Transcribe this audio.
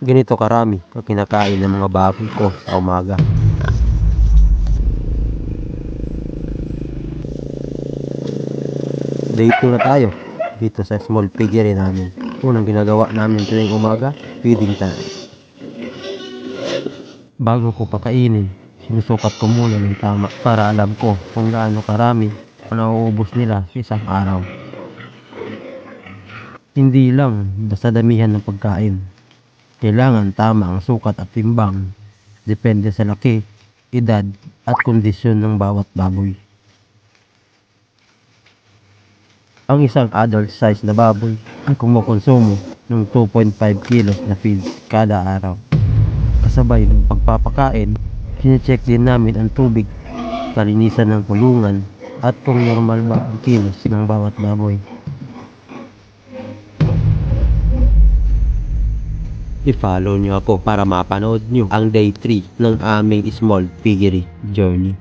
Ganito karami ang kinakain ng mga baboy ko sa umaga. Dito na tayo, dito sa small piggery namin. Unang ginagawa namin tuwing umaga, feeding time. Bago ko pakainin, sinusukat ko muna ng tama para alam ko kung gaano karami ang nauubos nila sa isang araw. Hindi lang basta damihan ng pagkain. Kailangan tama ang sukat at timbang. Depende sa laki, edad at kondisyon ng bawat baboy. Ang isang adult size na baboy ay kumukonsumo ng 2.5 kilos na feed kada araw. Kasabay ng pagpapakain, sinecheck din namin ang tubig, kalinisan ng kulungan at kung normal ba ang kilos ng bawat baboy. I-follow nyo ako para mapanood nyo ang day 3 ng aming small piggery journey.